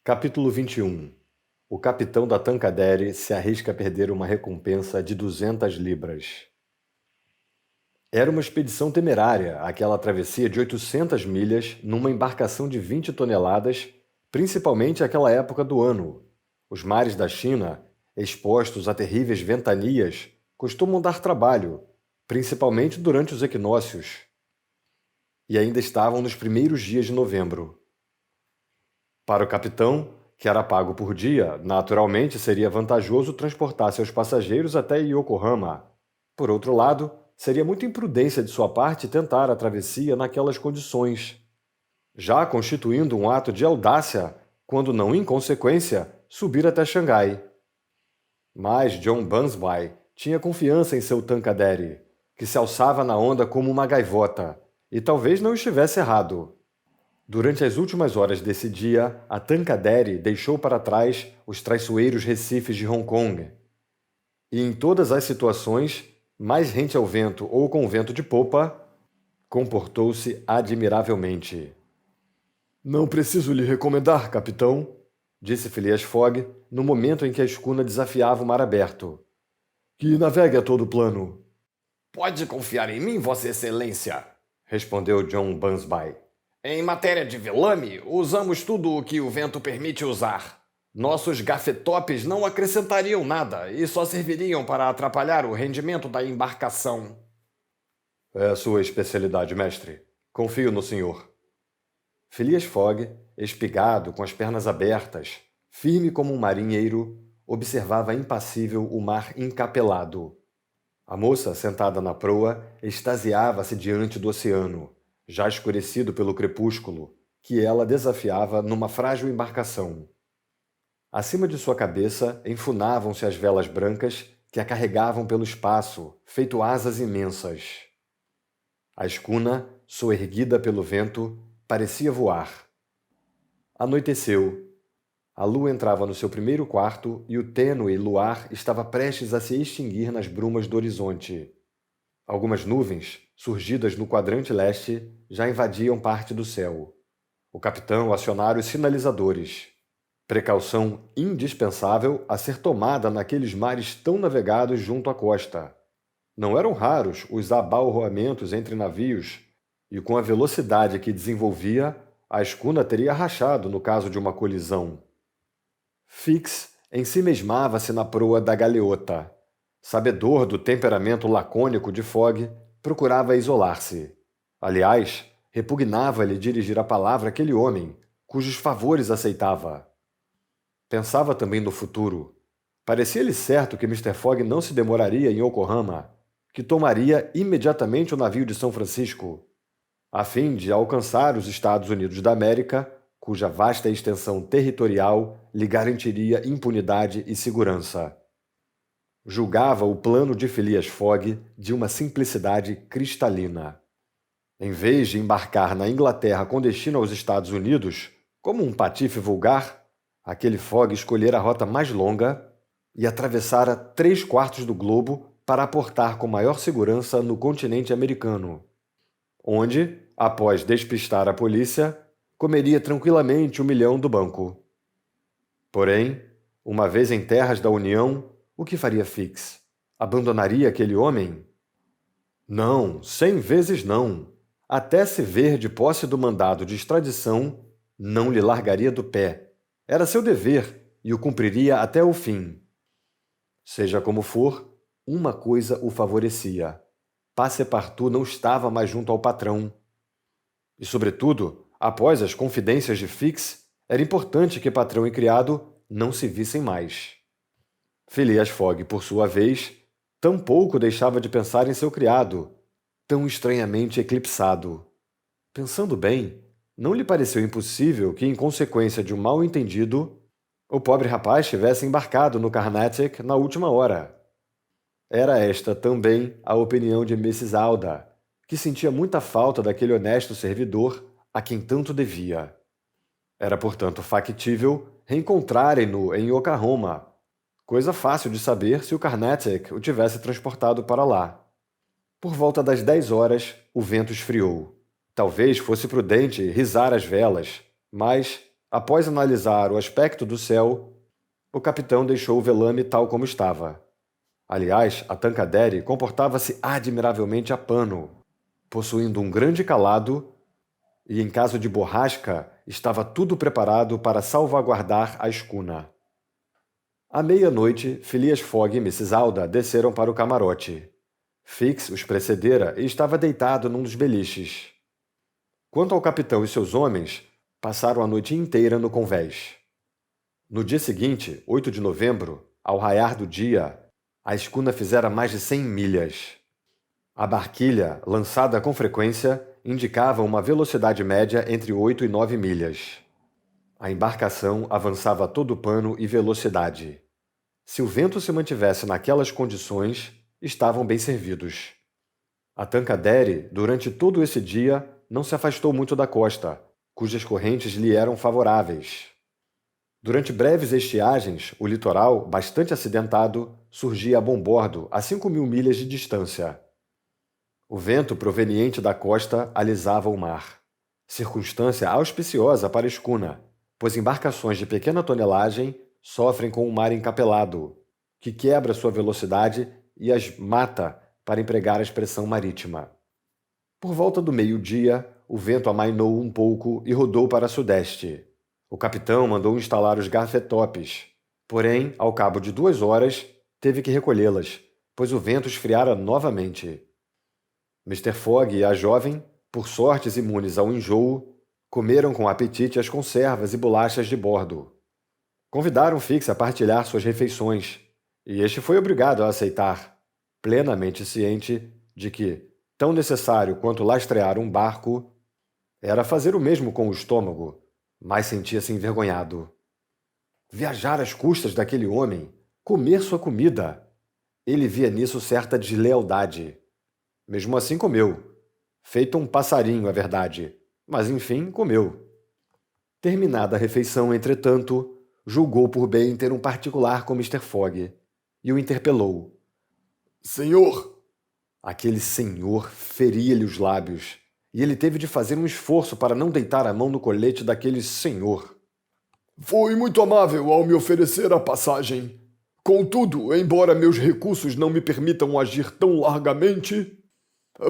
Capítulo 21. O capitão da Tankadere se arrisca a perder uma recompensa de 200 libras. Era uma expedição temerária, aquela travessia de 800 milhas numa embarcação de 20 toneladas, principalmente àquela época do ano. Os mares da China, expostos a terríveis ventanias, costumam dar trabalho, principalmente durante os equinócios. E ainda estavam nos primeiros dias de novembro. Para o capitão, que era pago por dia, naturalmente seria vantajoso transportar seus passageiros até Yokohama. Por outro lado, seria muita imprudência de sua parte tentar a travessia naquelas condições, já constituindo um ato de audácia, quando não inconsequência, subir até Xangai. Mas John Bunsby tinha confiança em seu Tankadere, que se alçava na onda como uma gaivota, e talvez não estivesse errado. Durante as últimas horas desse dia, a Tankadere deixou para trás os traiçoeiros recifes de Hong Kong. E em todas as situações, mais rente ao vento ou com vento de popa, comportou-se admiravelmente. "Não preciso lhe recomendar, capitão", disse Phileas Fogg, no momento em que a escuna desafiava o mar aberto, "que navegue a todo plano." "Pode confiar em mim, Vossa Excelência", respondeu John Bunsby. "Em matéria de velame, usamos tudo o que o vento permite usar. Nossos gafetopes não acrescentariam nada e só serviriam para atrapalhar o rendimento da embarcação." "É a sua especialidade, mestre. Confio no senhor." Phileas Fogg, espigado, com as pernas abertas, firme como um marinheiro, observava impassível o mar encapelado. A moça, sentada na proa, extasiava-se diante do oceano, já escurecido pelo crepúsculo, que ela desafiava numa frágil embarcação. Acima de sua cabeça enfunavam-se as velas brancas que a carregavam pelo espaço, feito asas imensas. A escuna, soerguida pelo vento, parecia voar. Anoiteceu. A lua entrava no seu primeiro quarto e o tênue luar estava prestes a se extinguir nas brumas do horizonte. Algumas nuvens, surgidas no quadrante leste, já invadiam parte do céu. O capitão acionara os sinalizadores. Precaução indispensável a ser tomada naqueles mares tão navegados junto à costa. Não eram raros os abalroamentos entre navios, e com a velocidade que desenvolvia, a escuna teria rachado no caso de uma colisão. Fix ensimesmava-se na proa da galeota. Sabedor do temperamento lacônico de Fogg, procurava isolar-se. Aliás, repugnava-lhe dirigir a palavra àquele homem, cujos favores aceitava. Pensava também no futuro. Parecia-lhe certo que Mr. Fogg não se demoraria em Yokohama, que tomaria imediatamente o navio de São Francisco, a fim de alcançar os Estados Unidos da América, cuja vasta extensão territorial lhe garantiria impunidade e segurança. Julgava o plano de Phileas Fogg de uma simplicidade cristalina. Em vez de embarcar na Inglaterra com destino aos Estados Unidos, como um patife vulgar, aquele Fogg escolhera a rota mais longa e atravessara 3/4 do globo para aportar com maior segurança no continente americano, onde, após despistar a polícia, comeria tranquilamente 1 milhão do banco. Porém, uma vez em terras da União, o que faria Fix? Abandonaria aquele homem? Não, 100 vezes não. Até se ver de posse do mandado de extradição, não lhe largaria do pé. Era seu dever e o cumpriria até o fim. Seja como for, uma coisa o favorecia. Passepartout não estava mais junto ao patrão. E, sobretudo, após as confidências de Fix, era importante que patrão e criado não se vissem mais. Phileas Fogg, por sua vez, tampouco deixava de pensar em seu criado, tão estranhamente eclipsado. Pensando bem, não lhe pareceu impossível que, em consequência de um mal-entendido, o pobre rapaz tivesse embarcado no Carnatic na última hora. Era esta também a opinião de Mrs. Alda, que sentia muita falta daquele honesto servidor a quem tanto devia. Era, portanto, factível reencontrarem-no em Yokohama, coisa fácil de saber se o Carnatic o tivesse transportado para lá. Por volta das 10 horas, o vento esfriou. Talvez fosse prudente risar as velas, mas, Após analisar o aspecto do céu, o capitão deixou o velame tal como estava. Aliás, a Tancadere comportava-se admiravelmente a pano, possuindo um grande calado e, em caso de borrasca, estava tudo preparado para salvaguardar a escuna. À meia-noite, Phileas Fogg e Mrs. Alda desceram para o camarote. Fix os precedera e estava deitado num dos beliches. Quanto ao capitão e seus homens, passaram a noite inteira no convés. No dia seguinte, 8 de novembro, ao raiar do dia, a escuna fizera mais de 100 milhas. A barquilha, lançada com frequência, indicava uma velocidade média entre 8 e 9 milhas. A embarcação avançava a todo pano e velocidade. Se o vento se mantivesse naquelas condições, estavam bem servidos. A Tancadere, durante todo esse dia, não se afastou muito da costa, cujas correntes lhe eram favoráveis. Durante breves estiagens, o litoral, bastante acidentado, surgia a bom bordo a 5.000 milhas de distância. O vento proveniente da costa alisava o mar, circunstância auspiciosa para a escuna, pois embarcações de pequena tonelagem sofrem com o mar encapelado, que quebra sua velocidade e as mata, para empregar a expressão marítima. Por volta do meio-dia, o vento amainou um pouco e rodou para sudeste. O capitão mandou instalar os gafetops, porém, ao cabo de 2 horas, teve que recolhê-las, pois o vento esfriara novamente. Mr. Fogg e a jovem, por sortes imunes ao enjoo, comeram com apetite as conservas e bolachas de bordo. Convidaram Fix a partilhar suas refeições, e este foi obrigado a aceitar, plenamente ciente de que, tão necessário quanto lastrear um barco, era fazer o mesmo com o estômago, mas sentia-se envergonhado. Viajar às custas daquele homem, comer sua comida. Ele via nisso certa deslealdade. Mesmo assim comeu. Feito um passarinho, é verdade, mas enfim, comeu. Terminada a refeição, entretanto, julgou por bem ter um particular com Mr. Fogg e o interpelou. Senhor! Aquele senhor feria-lhe os lábios, e ele teve de fazer um esforço para não deitar a mão no colete daquele senhor. Foi muito amável ao me oferecer a passagem. Contudo, embora meus recursos não me permitam agir tão largamente,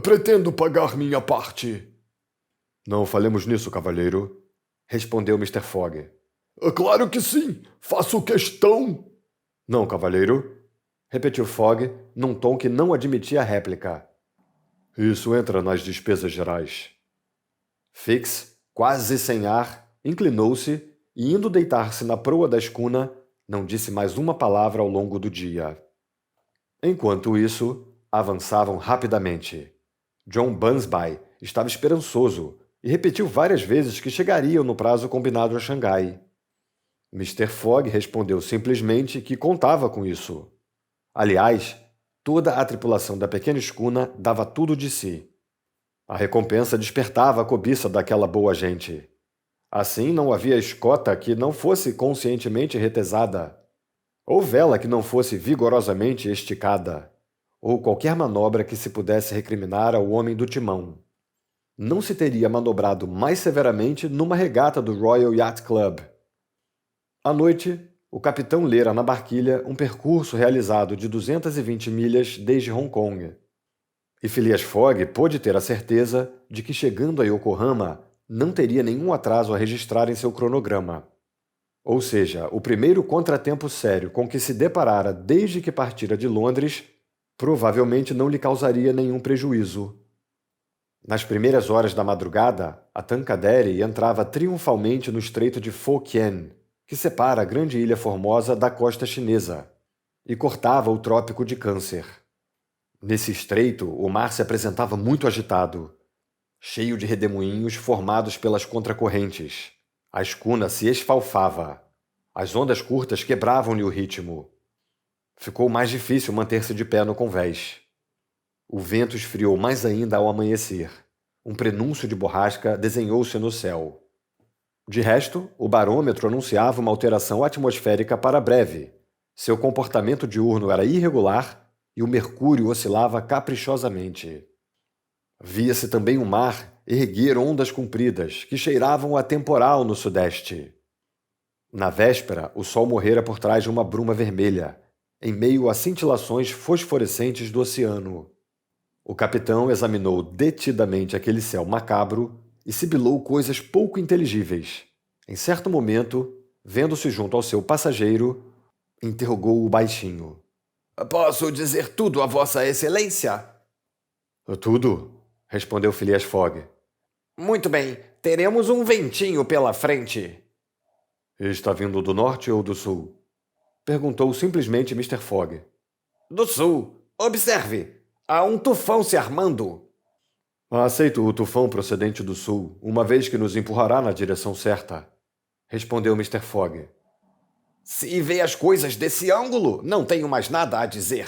pretendo pagar minha parte. Não falemos nisso, cavalheiro, respondeu Mr. Fogg. Claro que sim, faço questão. Não, cavalheiro, repetiu Fogg, num tom que não admitia réplica. Isso entra nas despesas gerais. Fix, quase sem ar, inclinou-se e, indo deitar-se na proa da escuna, não disse mais uma palavra ao longo do dia. Enquanto isso, avançavam rapidamente. John Bunsby estava esperançoso e repetiu várias vezes que chegariam no prazo combinado a Xangai. Mr. Fogg respondeu simplesmente que contava com isso. Aliás, toda a tripulação da pequena escuna dava tudo de si. A recompensa despertava a cobiça daquela boa gente. Assim, não havia escota que não fosse conscientemente retesada, ou vela que não fosse vigorosamente esticada, ou qualquer manobra que se pudesse recriminar ao homem do timão. Não se teria manobrado mais severamente numa regata do Royal Yacht Club. À noite, o capitão lera na barquilha um percurso realizado de 220 milhas desde Hong Kong. E Phileas Fogg pôde ter a certeza de que, chegando a Yokohama, não teria nenhum atraso a registrar em seu cronograma. Ou seja, o primeiro contratempo sério com que se deparara desde que partira de Londres provavelmente não lhe causaria nenhum prejuízo. Nas primeiras horas da madrugada, a Tancadere entrava triunfalmente no estreito de Fo Kien, que separa a grande ilha Formosa da costa chinesa, e cortava o trópico de Câncer. Nesse estreito, o mar se apresentava muito agitado, cheio de redemoinhos formados pelas contracorrentes. A escuna se esfalfava. As ondas curtas quebravam-lhe o ritmo. Ficou mais difícil manter-se de pé no convés. O vento esfriou mais ainda ao amanhecer. Um prenúncio de borrasca desenhou-se no céu. De resto, o barômetro anunciava uma alteração atmosférica para breve. Seu comportamento diurno era irregular e o mercúrio oscilava caprichosamente. Via-se também o mar erguer ondas compridas que cheiravam a temporal no sudeste. Na véspera, o sol morrera por trás de uma bruma vermelha, em meio a cintilações fosforescentes do oceano. O capitão examinou detidamente aquele céu macabro e sibilou coisas pouco inteligíveis. Em certo momento, vendo-se junto ao seu passageiro, interrogou-o baixinho. Posso dizer tudo a Vossa Excelência? Tudo, respondeu Phileas Fogg. Muito bem, teremos um ventinho pela frente. Está vindo do norte ou do sul? Perguntou simplesmente Mr. Fogg. Do sul. Observe, há um tufão se armando. Aceito o tufão procedente do sul, uma vez que nos empurrará na direção certa, respondeu Mr. Fogg. Se vê as coisas desse ângulo, não tenho mais nada a dizer,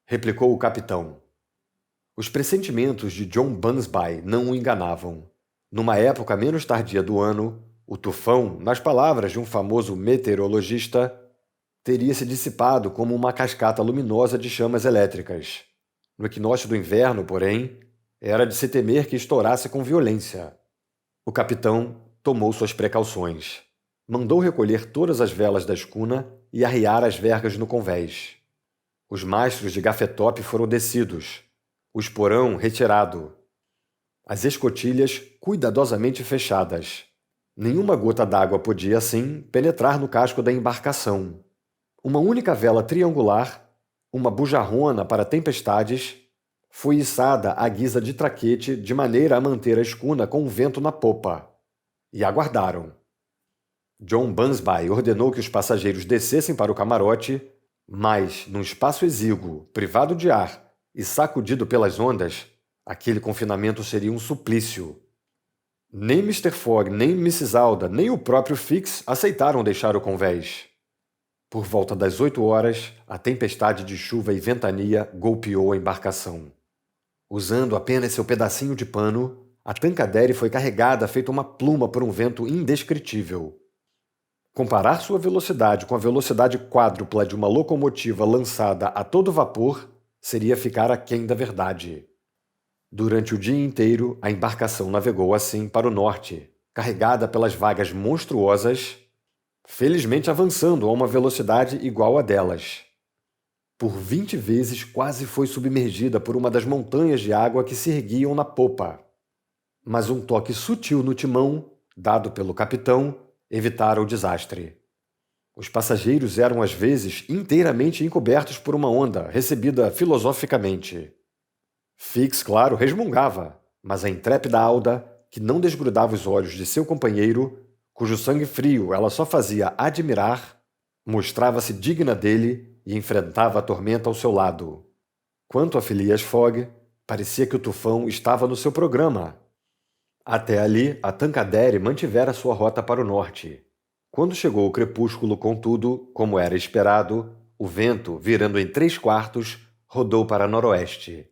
replicou o capitão. Os pressentimentos de John Bunsby não o enganavam. Numa época menos tardia do ano, o tufão, nas palavras de um famoso meteorologista, teria se dissipado como uma cascata luminosa de chamas elétricas. No equinócio do inverno, porém, era de se temer que estourasse com violência. O capitão tomou suas precauções. Mandou recolher todas as velas da escuna e arriar as vergas no convés. Os mastros de gafetope foram descidos, o esporão retirado, as escotilhas cuidadosamente fechadas. Nenhuma gota d'água podia, assim, penetrar no casco da embarcação. Uma única vela triangular, uma bujarrona para tempestades, foi içada à guisa de traquete de maneira a manter a escuna com o vento na popa. E aguardaram. John Bunsby ordenou que os passageiros descessem para o camarote, mas, num espaço exíguo, privado de ar e sacudido pelas ondas, aquele confinamento seria um suplício. Nem Mr. Fogg, nem Mrs. Alda, nem o próprio Fix aceitaram deixar o convés. Por volta das 8 horas, a tempestade de chuva e ventania golpeou a embarcação. Usando apenas seu pedacinho de pano, a Tankadere foi carregada feita uma pluma por um vento indescritível. Comparar sua velocidade com a velocidade quádrupla de uma locomotiva lançada a todo vapor seria ficar aquém da verdade. Durante o dia inteiro, a embarcação navegou assim para o norte, carregada pelas vagas monstruosas, felizmente avançando a uma velocidade igual à delas. Por 20 vezes quase foi submergida por uma das montanhas de água que se erguiam na popa. Mas um toque sutil no timão, dado pelo capitão, evitara o desastre. Os passageiros eram às vezes inteiramente encobertos por uma onda, recebida filosoficamente. Fix, claro, resmungava, mas a intrépida Alda, que não desgrudava os olhos de seu companheiro, cujo sangue frio ela só fazia admirar, mostrava-se digna dele e enfrentava a tormenta ao seu lado. Quanto a Phileas Fogg, parecia que o tufão estava no seu programa. Até ali, a Tankadere mantivera sua rota para o norte. Quando chegou o crepúsculo, contudo, como era esperado, o vento, virando em 3/4, rodou para noroeste.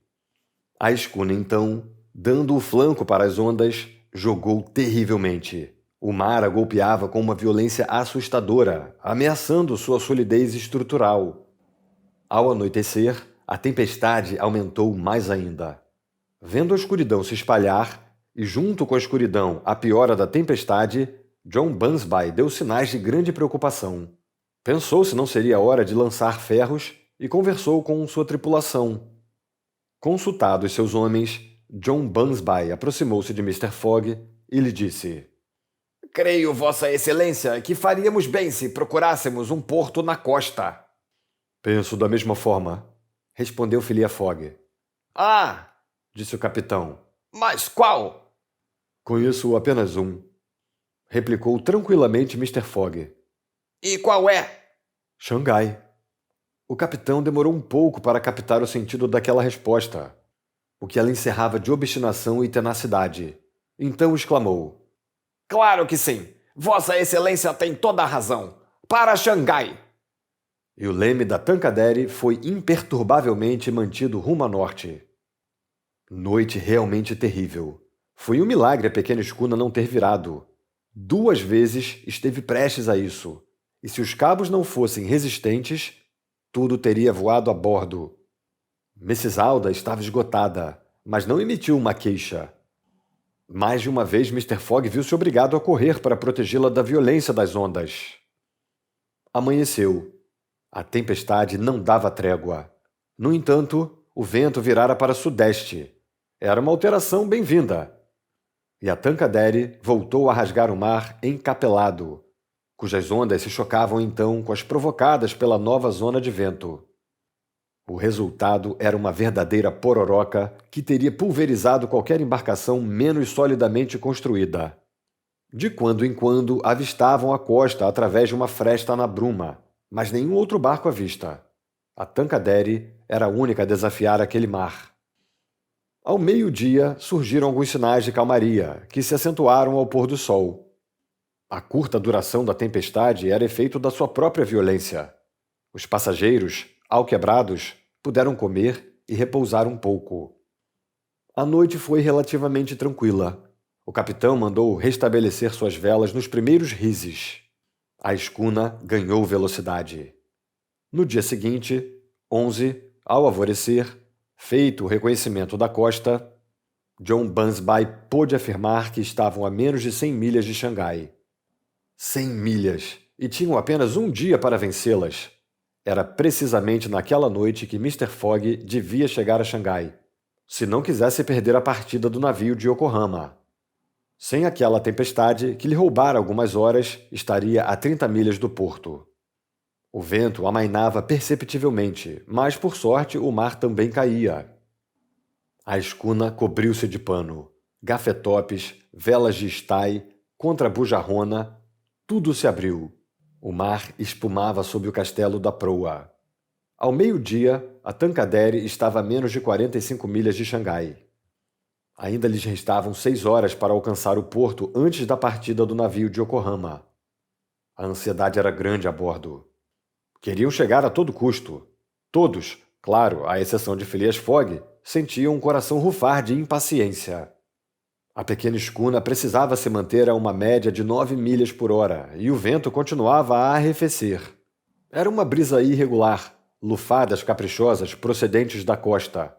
A escuna, então, dando o flanco para as ondas, jogou terrivelmente. O mar a golpeava com uma violência assustadora, ameaçando sua solidez estrutural. Ao anoitecer, a tempestade aumentou mais ainda. Vendo a escuridão se espalhar, e junto com a escuridão a piora da tempestade, John Bunsby deu sinais de grande preocupação. Pensou se não seria hora de lançar ferros e conversou com sua tripulação. Consultados seus homens, John Bunsby aproximou-se de Mr. Fogg e lhe disse: Creio, Vossa Excelência, que faríamos bem se procurássemos um porto na costa. Penso da mesma forma, respondeu Phileas Fogg. Ah! Disse o capitão. Mas qual? Conheço apenas um, replicou tranquilamente Mr. Fogg. E qual é? Xangai. O capitão demorou um pouco para captar o sentido daquela resposta, o que ela encerrava de obstinação e tenacidade. Então exclamou: Claro que sim! Vossa Excelência tem toda a razão! Para Xangai! E o leme da Tankadere foi imperturbavelmente mantido rumo a norte. Noite realmente terrível. Foi um milagre a pequena escuna não ter virado. 2 vezes esteve prestes a isso, e se os cabos não fossem resistentes, tudo teria voado a bordo. Mrs. Alda estava esgotada, mas não emitiu uma queixa. Mais de uma vez Mr. Fogg viu-se obrigado a correr para protegê-la da violência das ondas. Amanheceu. A tempestade não dava trégua. No entanto, o vento virara para sudeste. Era uma alteração bem-vinda. E a Tankadere voltou a rasgar o mar encapelado, cujas ondas se chocavam então com as provocadas pela nova zona de vento. O resultado era uma verdadeira pororoca que teria pulverizado qualquer embarcação menos solidamente construída. De quando em quando avistavam a costa através de uma fresta na bruma, mas nenhum outro barco à vista. A Tankadere era a única a desafiar aquele mar. Ao meio-dia surgiram alguns sinais de calmaria, que se acentuaram ao pôr do sol. A curta duração da tempestade era efeito da sua própria violência. Os passageiros, alquebrados, puderam comer e repousar um pouco. A noite foi relativamente tranquila. O capitão mandou restabelecer suas velas nos primeiros rises. A escuna ganhou velocidade. No dia seguinte, 11, ao alvorecer, feito o reconhecimento da costa, John Bunsby pôde afirmar que estavam a menos de 100 milhas de Xangai. 100 milhas! E tinham apenas um dia para vencê-las. Era precisamente naquela noite que Mr. Fogg devia chegar a Xangai, se não quisesse perder a partida do navio de Yokohama. Sem aquela tempestade, que lhe roubara algumas horas, estaria a 30 milhas do porto. O vento amainava perceptivelmente, mas, por sorte, o mar também caía. A escuna cobriu-se de pano. Gafetopes, velas de estai, contrabujarrona, tudo se abriu. O mar espumava sob o castelo da proa. Ao meio-dia, a Tankadere estava a menos de 45 milhas de Xangai. Ainda lhes restavam 6 horas para alcançar o porto antes da partida do navio de Yokohama. A ansiedade era grande a bordo. Queriam chegar a todo custo. Todos, claro, à exceção de Phileas Fogg, sentiam um coração rufar de impaciência. A pequena escuna precisava se manter a uma média de 9 milhas por hora e o vento continuava a arrefecer. Era uma brisa irregular, lufadas caprichosas procedentes da costa.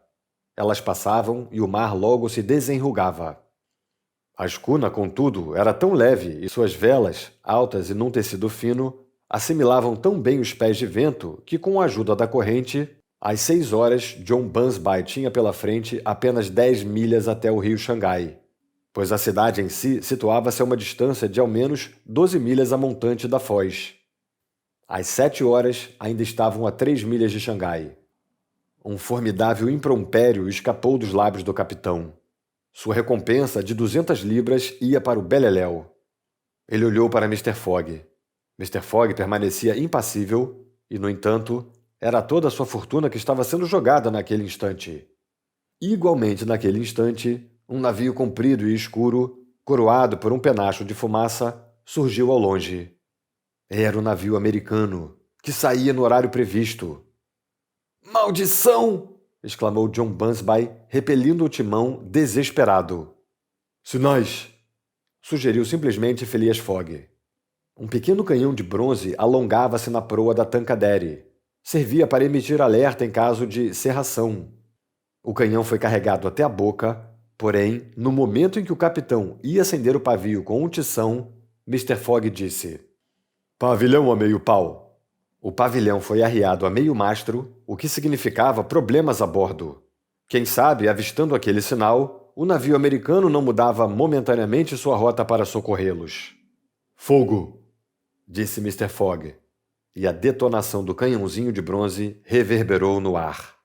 Elas passavam e o mar logo se desenrugava. A escuna, contudo, era tão leve e suas velas, altas e num tecido fino, assimilavam tão bem os pés de vento que, com a ajuda da corrente, às 6 horas, John Bunsby tinha pela frente apenas 10 milhas até o rio Xangai, pois a cidade em si situava-se a uma distância de ao menos 12 milhas a montante da foz. Às 7 horas, ainda estavam a 3 milhas de Xangai. Um formidável imprompério escapou dos lábios do capitão. Sua recompensa de 200 libras ia para o beleléu. Ele olhou para Mr. Fogg. Mr. Fogg permanecia impassível e, no entanto, era toda a sua fortuna que estava sendo jogada naquele instante. Igualmente naquele instante, um navio comprido e escuro, coroado por um penacho de fumaça, surgiu ao longe. Era o navio americano, que saía no horário previsto. "Maldição!" exclamou John Bunsby, repelindo o timão, desesperado. "Sinais!" sugeriu simplesmente Phileas Fogg. Um pequeno canhão de bronze alongava-se na proa da Tankadere. Servia para emitir alerta em caso de cerração. O canhão foi carregado até a boca, porém, no momento em que o capitão ia acender o pavio com um tição, Mr. Fogg disse: "Pavilhão a meio pau." O pavilhão foi arriado a meio mastro, o que significava problemas a bordo. Quem sabe, avistando aquele sinal, o navio americano não mudava momentaneamente sua rota para socorrê-los. "Fogo!" disse Mr. Fogg, e a detonação do canhãozinho de bronze reverberou no ar.